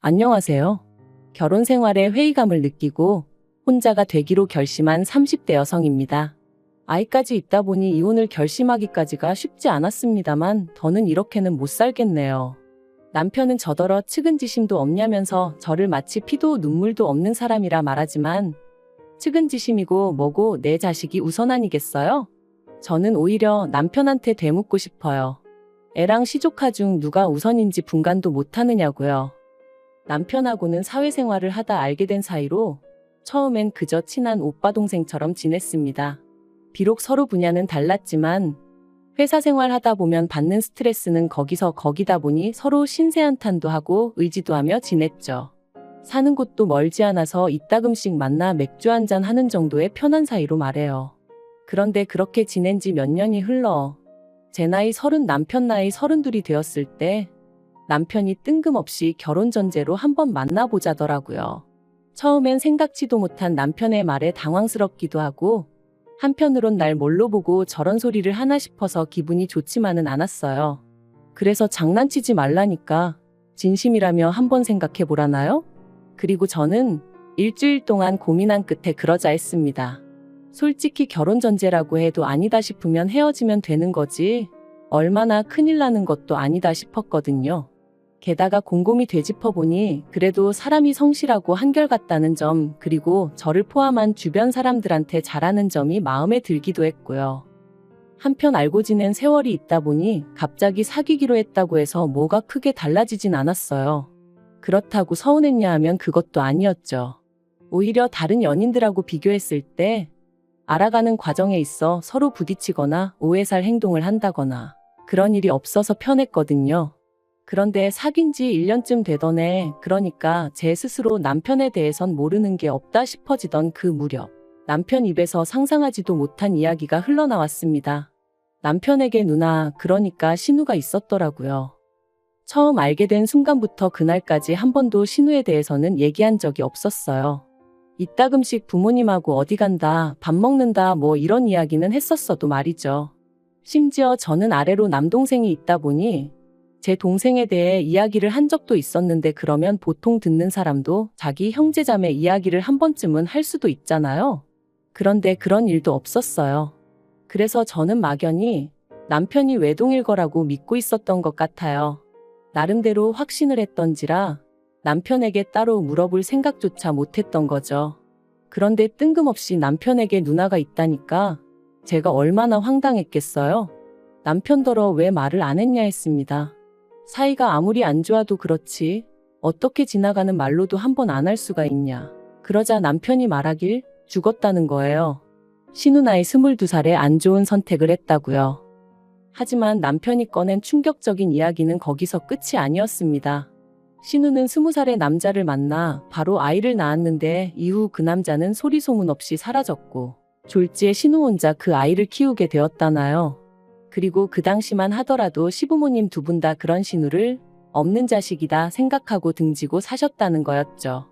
안녕하세요. 결혼 생활에 회의감을 느끼고 혼자가 되기로 결심한 30대 여성입니다. 아이까지 있다 보니 이혼을 결심하기까지가 쉽지 않았습니다만 더는 이렇게는 못 살겠네요. 남편은 저더러 측은지심도 없냐면서 저를 마치 피도 눈물도 없는 사람이라 말하지만 측은지심이고 뭐고 내 자식이 우선 아니겠어요? 저는 오히려 남편한테 되묻고 싶어요. 애랑 시조카 중 누가 우선인지 분간도 못하느냐고요. 남편하고는 사회생활을 하다 알게 된 사이로 처음엔 그저 친한 오빠 동생처럼 지냈습니다. 비록 서로 분야는 달랐지만 회사 생활 하다 보면 받는 스트레스는 거기서 거기다 보니 서로 신세한탄도 하고 의지도 하며 지냈죠. 사는 곳도 멀지 않아서 이따금씩 만나 맥주 한잔 하는 정도의 편한 사이로 말해요. 그런데 그렇게 지낸 지 몇 년이 흘러 제 나이 30, 남편 나이 32이 되었을 때 남편이 뜬금없이 결혼 전제로 한번 만나보자더라고요. 처음엔 생각지도 못한 남편의 말에 당황스럽기도 하고 한편으론 날 뭘로 보고 저런 소리를 하나 싶어서 기분이 좋지만은 않았어요. 그래서 장난치지 말라니까 진심이라며 한번 생각해보라나요? 그리고 저는 일주일 동안 고민한 끝에 그러자 했습니다. 솔직히 결혼 전제라고 해도 아니다 싶으면 헤어지면 되는 거지 얼마나 큰일 나는 것도 아니다 싶었거든요. 게다가 곰곰이 되짚어보니 그래도 사람이 성실하고 한결같다는 점, 그리고 저를 포함한 주변 사람들한테 잘하는 점이 마음에 들기도 했고요. 한편 알고 지낸 세월이 있다 보니 갑자기 사귀기로 했다고 해서 뭐가 크게 달라지진 않았어요. 그렇다고 서운했냐 하면 그것도 아니었죠. 오히려 다른 연인들하고 비교했을 때 알아가는 과정에 있어 서로 부딪히거나 오해 살 행동을 한다거나 그런 일이 없어서 편했거든요. 그런데 사귄 지 1년쯤 되던 해, 그러니까 제 스스로 남편에 대해선 모르는 게 없다 싶어지던 그 무렵, 남편 입에서 상상하지도 못한 이야기가 흘러나왔습니다. 남편에게 누나, 그러니까 신우가 있었더라고요. 처음 알게 된 순간부터 그날까지 한 번도 신우에 대해서는 얘기한 적이 없었어요. 이따금씩 부모님하고 어디 간다, 밥 먹는다 뭐 이런 이야기는 했었어도 말이죠. 심지어 저는 아래로 남동생이 있다 보니 제 동생에 대해 이야기를 한 적도 있었는데 그러면 보통 듣는 사람도 자기 형제자매 이야기를 한 번쯤은 할 수도 있잖아요. 그런데 그런 일도 없었어요. 그래서 저는 막연히 남편이 외동일 거라고 믿고 있었던 것 같아요. 나름대로 확신을 했던지라 남편에게 따로 물어볼 생각조차 못했던 거죠. 그런데 뜬금없이 남편에게 누나가 있다니까 제가 얼마나 황당했겠어요? 남편더러 왜 말을 안 했냐 했습니다. 사이가 아무리 안 좋아도 그렇지 어떻게 지나가는 말로도 한 번 안 할 수가 있냐. 그러자 남편이 말하길 죽었다는 거예요. 신우 나이 22살에 안 좋은 선택을 했다고요. 하지만 남편이 꺼낸 충격적인 이야기는 거기서 끝이 아니었습니다. 신우는 20살의 남자를 만나 바로 아이를 낳았는데 이후 그 남자는 소리 소문 없이 사라졌고 졸지에 신우 혼자 그 아이를 키우게 되었다나요. 그리고 그 당시만 하더라도 시부모님 두 분 다 그런 신우를 없는 자식이다 생각하고 등지고 사셨다는 거였죠.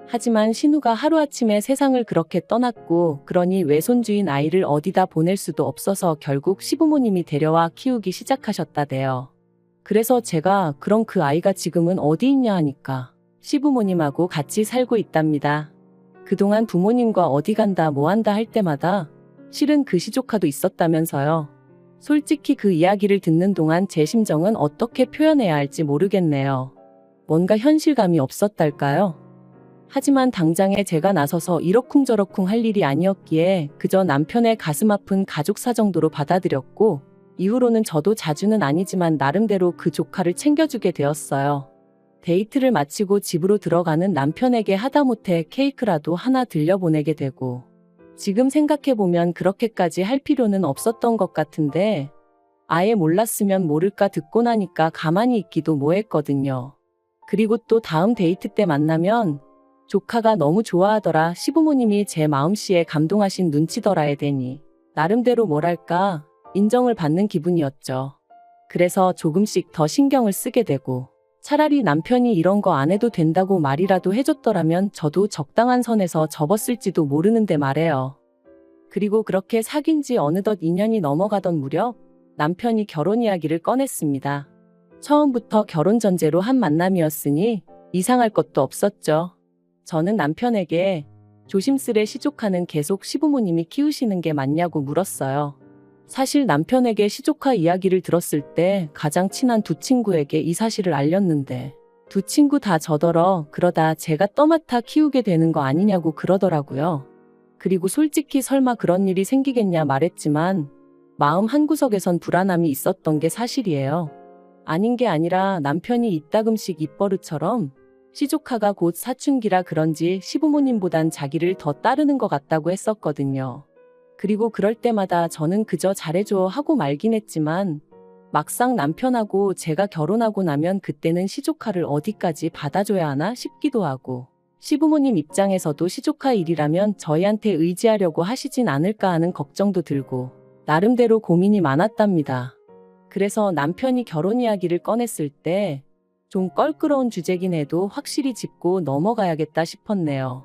하지만 신우가 하루아침에 세상을 그렇게 떠났고 그러니 외손주인 아이를 어디다 보낼 수도 없어서 결국 시부모님이 데려와 키우기 시작하셨다대요. 그래서 제가 그럼 그 아이가 지금은 어디 있냐 하니까 시부모님하고 같이 살고 있답니다. 그동안 부모님과 어디 간다 뭐 한다 할 때마다 실은 그 시조카도 있었다면서요. 솔직히 그 이야기를 듣는 동안 제 심정은 어떻게 표현해야 할지 모르겠네요. 뭔가 현실감이 없었달까요? 하지만 당장에 제가 나서서 이러쿵저러쿵 할 일이 아니었기에 그저 남편의 가슴 아픈 가족사 정도로 받아들였고 이후로는 저도 자주는 아니지만 나름대로 그 조카를 챙겨주게 되었어요. 데이트를 마치고 집으로 들어가는 남편에게 하다못해 케이크라도 하나 들려보내게 되고 지금 생각해보면 그렇게까지 할 필요는 없었던 것 같은데 아예 몰랐으면 모를까 듣고 나니까 가만히 있기도 뭐했거든요. 그리고 또 다음 데이트 때 만나면 조카가 너무 좋아하더라 시부모님이 제 마음씨에 감동하신 눈치더라에 되니 나름대로 뭐랄까 인정을 받는 기분이었죠. 그래서 조금씩 더 신경을 쓰게 되고 차라리 남편이 이런 거 안 해도 된다고 말이라도 해줬더라면 저도 적당한 선에서 접었을지도 모르는데 말해요. 그리고 그렇게 사귄 지 어느덧 2년이 넘어가던 무렵 남편이 결혼 이야기를 꺼냈습니다. 처음부터 결혼 전제로 한 만남이었으니 이상할 것도 없었죠. 저는 남편에게 조심스레 시조카는 계속 시부모님이 키우시는 게 맞냐고 물었어요. 사실 남편에게 시조카 이야기를 들었을 때 가장 친한 두 친구에게 이 사실을 알렸는데 두 친구 다 저더러 그러다 제가 떠맡아 키우게 되는 거 아니냐고 그러더라고요. 그리고 솔직히 설마 그런 일이 생기겠냐 말했지만 마음 한구석에선 불안함이 있었던 게 사실이에요. 아닌 게 아니라 남편이 이따금씩 입버릇처럼 시조카가 곧 사춘기라 그런지 시부모님보단 자기를 더 따르는 것 같다고 했었거든요. 그리고 그럴 때마다 저는 그저 잘해줘 하고 말긴 했지만 막상 남편하고 제가 결혼하고 나면 그때는 시조카를 어디까지 받아줘야 하나 싶기도 하고 시부모님 입장에서도 시조카 일이라면 저희한테 의지하려고 하시진 않을까 하는 걱정도 들고 나름대로 고민이 많았답니다. 그래서 남편이 결혼 이야기를 꺼냈을 때 좀 껄끄러운 주제긴 해도 확실히 짚고 넘어가야겠다 싶었네요.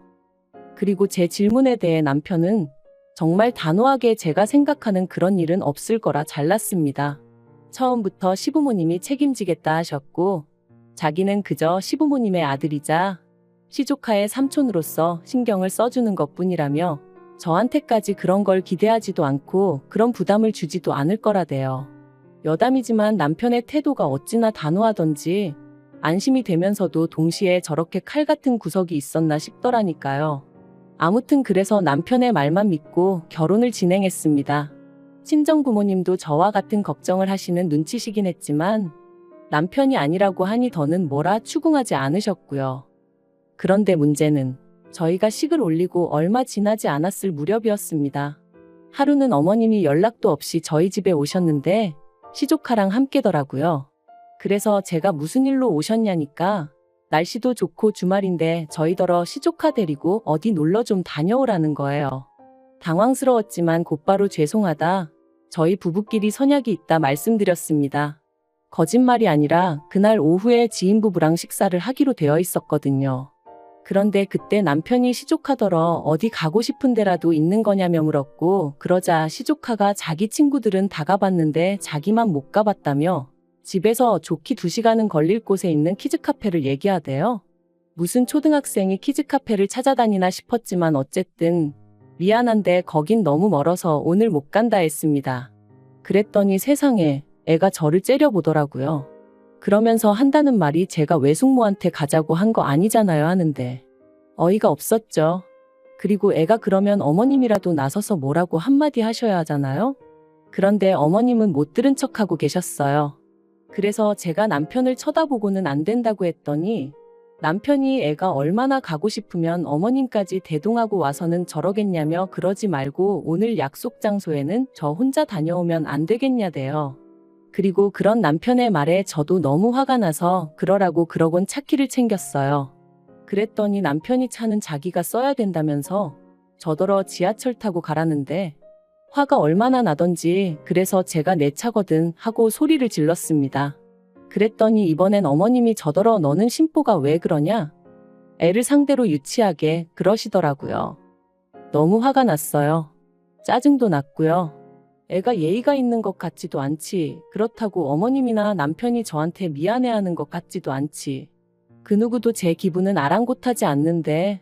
그리고 제 질문에 대해 남편은 정말 단호하게 제가 생각하는 그런 일은 없을 거라 잘랐습니다. 처음부터 시부모님이 책임지겠다 하셨고 자기는 그저 시부모님의 아들이자 시조카의 삼촌으로서 신경을 써주는 것뿐이라며 저한테까지 그런 걸 기대하지도 않고 그런 부담을 주지도 않을 거라대요. 여담이지만 남편의 태도가 어찌나 단호하던지 안심이 되면서도 동시에 저렇게 칼 같은 구석이 있었나 싶더라니까요. 아무튼 그래서 남편의 말만 믿고 결혼을 진행했습니다. 친정 부모님도 저와 같은 걱정을 하시는 눈치시긴 했지만 남편이 아니라고 하니 더는 뭐라 추궁하지 않으셨고요. 그런데 문제는 저희가 식을 올리고 얼마 지나지 않았을 무렵이었습니다. 하루는 어머님이 연락도 없이 저희 집에 오셨는데 시조카랑 함께더라고요. 그래서 제가 무슨 일로 오셨냐니까 날씨도 좋고 주말인데 저희더러 시조카 데리고 어디 놀러 좀 다녀오라는 거예요. 당황스러웠지만 곧바로 죄송하다. 저희 부부끼리 선약이 있다 말씀드렸습니다. 거짓말이 아니라 그날 오후에 지인 부부랑 식사를 하기로 되어 있었거든요. 그런데 그때 남편이 시조카더러 어디 가고 싶은 데라도 있는 거냐며 물었고 그러자 시조카가 자기 친구들은 다 가봤는데 자기만 못 가봤다며 집에서 좋기 2시간은 걸릴 곳에 있는 키즈카페를 얘기하대요. 무슨 초등학생이 키즈카페를 찾아다니나 싶었지만 어쨌든 미안한데 거긴 너무 멀어서 오늘 못 간다 했습니다. 그랬더니 세상에 애가 저를 째려보더라고요. 그러면서 한다는 말이 제가 외숙모한테 가자고 한 거 아니잖아요 하는데 어이가 없었죠. 그리고 애가 그러면 어머님이라도 나서서 뭐라고 한마디 하셔야 하잖아요. 그런데 어머님은 못 들은 척하고 계셨어요. 그래서 제가 남편을 쳐다보고는 안 된다고 했더니 남편이 애가 얼마나 가고 싶으면 어머님까지 대동하고 와서는 저러겠냐며 그러지 말고 오늘 약속 장소에는 저 혼자 다녀오면 안 되겠냐대요. 그리고 그런 남편의 말에 저도 너무 화가 나서 그러라고 그러곤 차키를 챙겼어요. 그랬더니 남편이 차는 자기가 써야 된다면서 저더러 지하철 타고 가라는데 화가 얼마나 나던지 그래서 제가 내 차거든 하고 소리를 질렀습니다. 그랬더니 이번엔 어머님이 저더러 너는 심보가 왜 그러냐? 애를 상대로 유치하게 그러시더라고요. 너무 화가 났어요. 짜증도 났고요. 애가 예의가 있는 것 같지도 않지. 그렇다고 어머님이나 남편이 저한테 미안해하는 것 같지도 않지. 그 누구도 제 기분은 아랑곳하지 않는데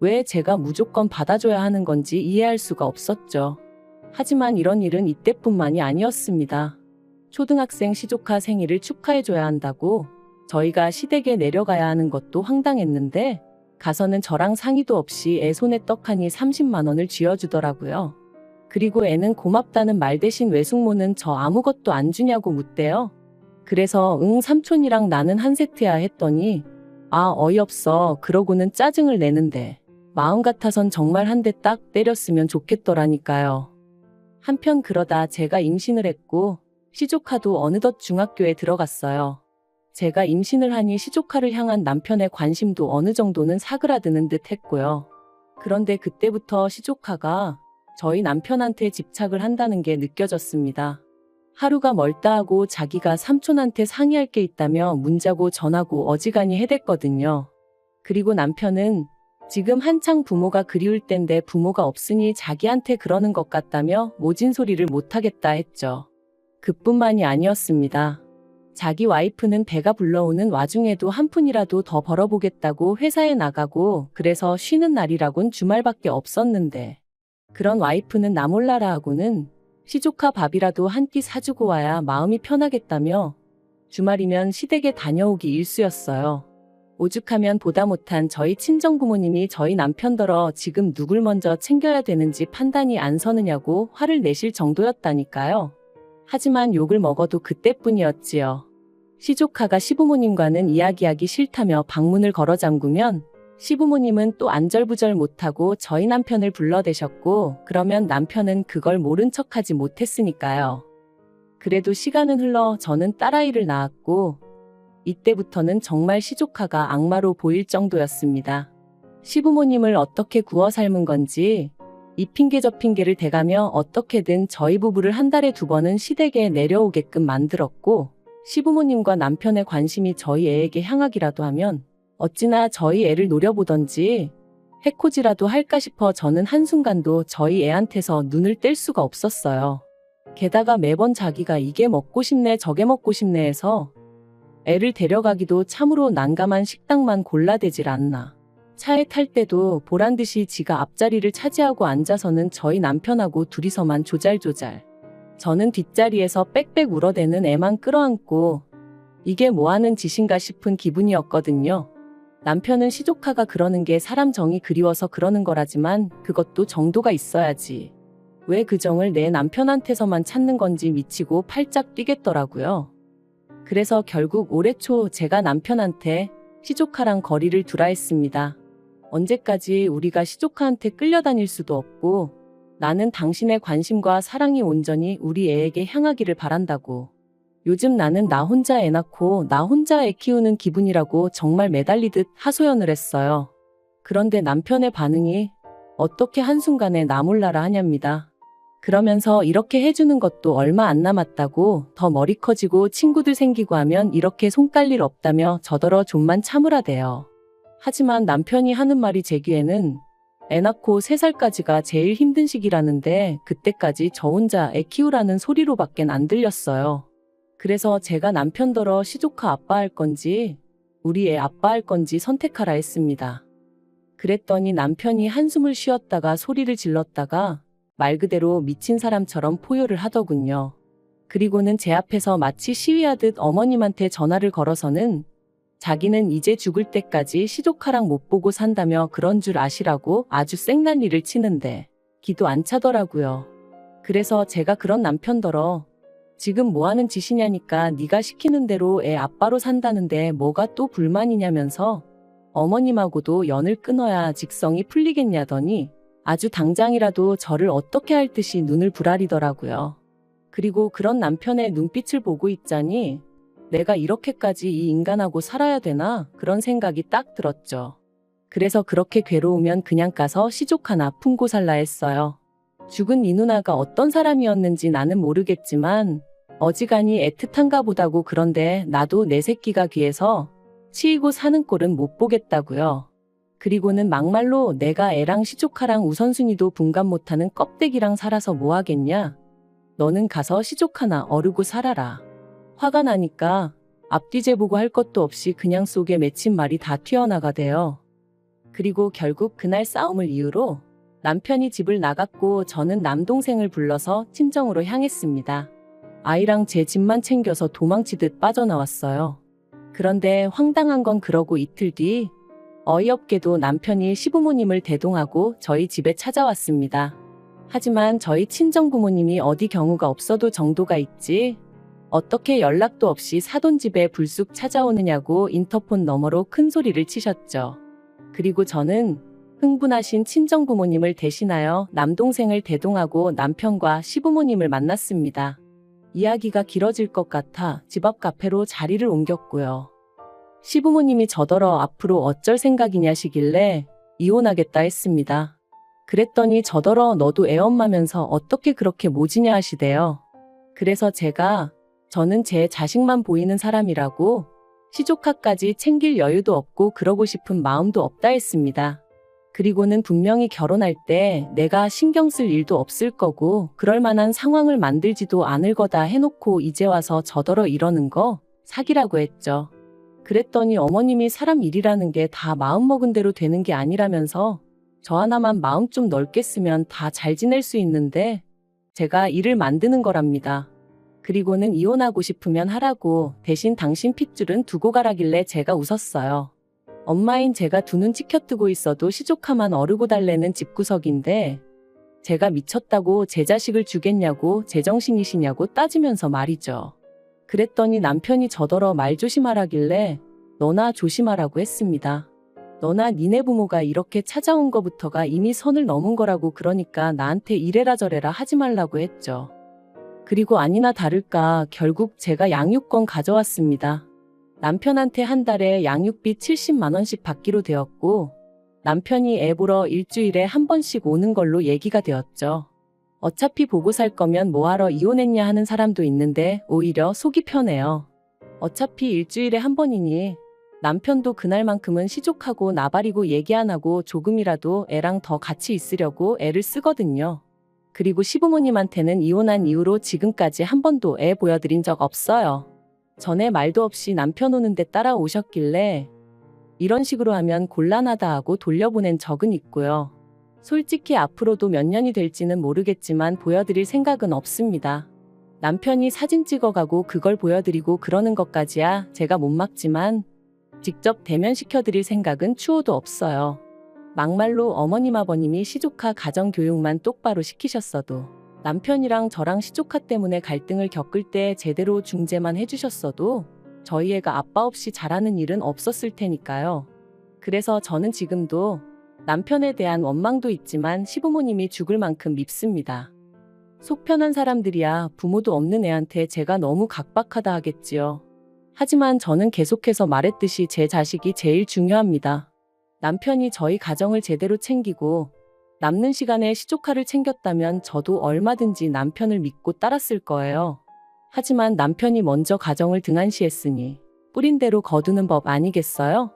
왜 제가 무조건 받아줘야 하는 건지 이해할 수가 없었죠. 하지만 이런 일은 이때뿐만이 아니었습니다. 초등학생 시조카 생일을 축하해줘야 한다고 저희가 시댁에 내려가야 하는 것도 황당했는데 가서는 저랑 상의도 없이 애 손에 떡하니 30만 원을 쥐어주더라고요. 그리고 애는 고맙다는 말 대신 외숙모는 저 아무것도 안 주냐고 묻대요. 그래서 응 삼촌이랑 나는 한 세트야 했더니 아 어이없어 그러고는 짜증을 내는데 마음 같아선 정말 한 대 딱 때렸으면 좋겠더라니까요. 한편 그러다 제가 임신을 했고 시조카도 어느덧 중학교에 들어갔어요. 제가 임신을 하니 시조카를 향한 남편의 관심도 어느 정도는 사그라드는 듯 했고요. 그런데 그때부터 시조카가 저희 남편한테 집착을 한다는 게 느껴졌습니다. 하루가 멀다 하고 자기가 삼촌한테 상의할 게 있다며 문자고 전화고 어지간히 해댔거든요. 그리고 남편은 지금 한창 부모가 그리울 땐데 부모가 없으니 자기한테 그러는 것 같다며 모진 소리를 못하겠다 했죠. 그뿐만이 아니었습니다. 자기 와이프는 배가 불러오는 와중에도 한 푼이라도 더 벌어보겠다고 회사에 나가고 그래서 쉬는 날이라곤 주말밖에 없었는데 그런 와이프는 나 몰라라 하고는 시조카 밥이라도 한 끼 사주고 와야 마음이 편하겠다며 주말이면 시댁에 다녀오기 일쑤였어요. 오죽하면 보다 못한 저희 친정부모님이 저희 남편더러 지금 누굴 먼저 챙겨야 되는지 판단이 안 서느냐고 화를 내실 정도였다니까요. 하지만 욕을 먹어도 그때뿐이었지요. 시조카가 시부모님과는 이야기하기 싫다며 방문을 걸어 잠그면 시부모님은 또 안절부절 못하고 저희 남편을 불러대셨고 그러면 남편은 그걸 모른 척하지 못했으니까요. 그래도 시간은 흘러 저는 딸아이를 낳았고 이때부터는 정말 시조카가 악마로 보일 정도였습니다. 시부모님을 어떻게 구워 삶은 건지 이 핑계 저 핑계를 대가며 어떻게든 저희 부부를 한 달에 2번은 시댁에 내려오게끔 만들었고 시부모님과 남편의 관심이 저희 애에게 향하기라도 하면 어찌나 저희 애를 노려보던지 해코지라도 할까 싶어 저는 한순간도 저희 애한테서 눈을 뗄 수가 없었어요. 게다가 매번 자기가 이게 먹고 싶네 저게 먹고 싶네 해서 애를 데려가기도 참으로 난감한 식당만 골라대질 않나. 차에 탈 때도 보란듯이 지가 앞자리를 차지하고 앉아서는 저희 남편하고 둘이서만 조잘조잘. 저는 뒷자리에서 빽빽 울어대는 애만 끌어안고 이게 뭐하는 짓인가 싶은 기분이었거든요. 남편은 시조카가 그러는 게 사람 정이 그리워서 그러는 거라지만 그것도 정도가 있어야지. 왜 그 정을 내 남편한테서만 찾는 건지 미치고 팔짝 뛰겠더라고요. 그래서 결국 올해 초 제가 남편한테 시조카랑 거리를 두라 했습니다. 언제까지 우리가 시조카한테 끌려다닐 수도 없고 나는 당신의 관심과 사랑이 온전히 우리 애에게 향하기를 바란다고. 요즘 나는 나 혼자 애 낳고 나 혼자 애 키우는 기분이라고 정말 매달리듯 하소연을 했어요. 그런데 남편의 반응이 어떻게 한순간에 나 몰라라 하냐입니다. 그러면서 이렇게 해주는 것도 얼마 안 남았다고 더 머리 커지고 친구들 생기고 하면 이렇게 손 깔 일 없다며 저더러 좀만 참으라대요. 하지만 남편이 하는 말이 제 귀에는 애 낳고 3살까지가 제일 힘든 시기라는데 그때까지 저 혼자 애 키우라는 소리로밖엔 안 들렸어요. 그래서 제가 남편더러 시조카 아빠 할 건지 우리 애 아빠 할 건지 선택하라 했습니다. 그랬더니 남편이 한숨을 쉬었다가 소리를 질렀다가 말 그대로 미친 사람처럼 포효를 하더군요. 그리고는 제 앞에서 마치 시위하듯 어머님한테 전화를 걸어서는 자기는 이제 죽을 때까지 시조카랑 못 보고 산다며 그런 줄 아시라고 아주 생난리를 치는데 기도 안 차더라고요. 그래서 제가 그런 남편더러 지금 뭐하는 짓이냐니까 네가 시키는 대로 애 아빠로 산다는데 뭐가 또 불만이냐면서 어머님하고도 연을 끊어야 직성이 풀리겠냐더니 아주 당장이라도 저를 어떻게 할 듯이 눈을 부라리더라고요. 그리고 그런 남편의 눈빛을 보고 있자니 내가 이렇게까지 이 인간하고 살아야 되나 그런 생각이 딱 들었죠. 그래서 그렇게 괴로우면 그냥 가서 시조카나 품고 살라 했어요. 죽은 이 누나가 어떤 사람이었는지 나는 모르겠지만 어지간히 애틋한가 보다고. 그런데 나도 내 새끼가 귀해서 치이고 사는 꼴은 못 보겠다고요. 그리고는 막말로 내가 애랑 시조카랑 우선순위도 분간 못하는 껍데기랑 살아서 뭐 하겠냐? 너는 가서 시조카나 어르고 살아라. 화가 나니까 앞뒤 보고 할 것도 없이 그냥 속에 맺힌 말이 다 튀어나가대요. 그리고 결국 그날 싸움을 이유로 남편이 집을 나갔고 저는 남동생을 불러서 친정으로 향했습니다. 아이랑 제 집만 챙겨서 도망치듯 빠져나왔어요. 그런데 황당한 건 그러고 이틀 뒤 어이없게도 남편이 시부모님을 대동하고 저희 집에 찾아왔습니다. 하지만 저희 친정부모님이 어디 경우가 없어도 정도가 있지 어떻게 연락도 없이 사돈 집에 불쑥 찾아오느냐고 인터폰 너머로 큰 소리를 치셨죠. 그리고 저는 흥분하신 친정부모님을 대신하여 남동생을 대동하고 남편과 시부모님을 만났습니다. 이야기가 길어질 것 같아 집 앞 카페로 자리를 옮겼고요. 시부모님이 저더러 앞으로 어쩔 생각이냐시길래 이혼하겠다 했습니다. 그랬더니 저더러 너도 애엄마면서 어떻게 그렇게 모지냐 하시대요. 그래서 저는 제 자식만 보이는 사람이라고 시조카까지 챙길 여유도 없고 그러고 싶은 마음도 없다 했습니다. 그리고는 분명히 결혼할 때 내가 신경 쓸 일도 없을 거고 그럴 만한 상황을 만들지도 않을 거다 해놓고 이제 와서 저더러 이러는 거 사기라고 했죠. 그랬더니 어머님이 사람 일이라는 게 다 마음먹은 대로 되는 게 아니라면서 저 하나만 마음 좀 넓게 쓰면 다 잘 지낼 수 있는데 제가 일을 만드는 거랍니다. 그리고는 이혼하고 싶으면 하라고 대신 당신 핏줄은 두고 가라길래 제가 웃었어요. 엄마인 제가 두 눈 치켜뜨고 있어도 시조카만 어르고 달래는 집구석인데 제가 미쳤다고 제 자식을 주겠냐고 제정신이시냐고 따지면서 말이죠. 그랬더니 남편이 저더러 말 조심하라길래 너나 조심하라고 했습니다. 너나 니네 부모가 이렇게 찾아온 거부터가 이미 선을 넘은 거라고 그러니까 나한테 이래라 저래라 하지 말라고 했죠. 그리고 아니나 다를까 결국 제가 양육권 가져왔습니다. 남편한테 한 달에 양육비 70만 원씩 받기로 되었고 남편이 애 보러 일주일에 한 번씩 오는 걸로 얘기가 되었죠. 어차피 보고 살 거면 뭐하러 이혼했냐 하는 사람도 있는데 오히려 속이 편해요. 어차피 일주일에 한 번이니 남편도 그날만큼은 시족하고 나발이고 얘기 안 하고 조금이라도 애랑 더 같이 있으려고 애를 쓰거든요. 그리고 시부모님한테는 이혼한 이후로 지금까지 한 번도 애 보여드린 적 없어요. 전에 말도 없이 남편 오는데 따라오셨길래 이런 식으로 하면 곤란하다 하고 돌려보낸 적은 있고요. 솔직히 앞으로도 몇 년이 될지는 모르겠지만 보여드릴 생각은 없습니다. 남편이 사진 찍어가고 그걸 보여드리고 그러는 것까지야 제가 못 막지만 직접 대면시켜드릴 생각은 추호도 없어요. 막말로 어머님 아버님이 시조카 가정교육만 똑바로 시키셨어도 남편이랑 저랑 시조카 때문에 갈등을 겪을 때 제대로 중재만 해주셨어도 저희 애가 아빠 없이 자라는 일은 없었을 테니까요. 그래서 저는 지금도 남편에 대한 원망도 있지만 시부모님이 죽을 만큼 밉습니다. 속 편한 사람들이야 부모도 없는 애한테 제가 너무 각박하다 하겠지요. 하지만 저는 계속해서 말했듯이 제 자식이 제일 중요합니다. 남편이 저희 가정을 제대로 챙기고 남는 시간에 시조카를 챙겼다면 저도 얼마든지 남편을 믿고 따랐을 거예요. 하지만 남편이 먼저 가정을 등한시했으니 뿌린 대로 거두는 법 아니겠어요?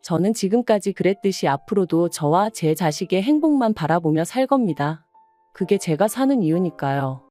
저는 지금까지 그랬듯이 앞으로도 저와 제 자식의 행복만 바라보며 살 겁니다. 그게 제가 사는 이유니까요.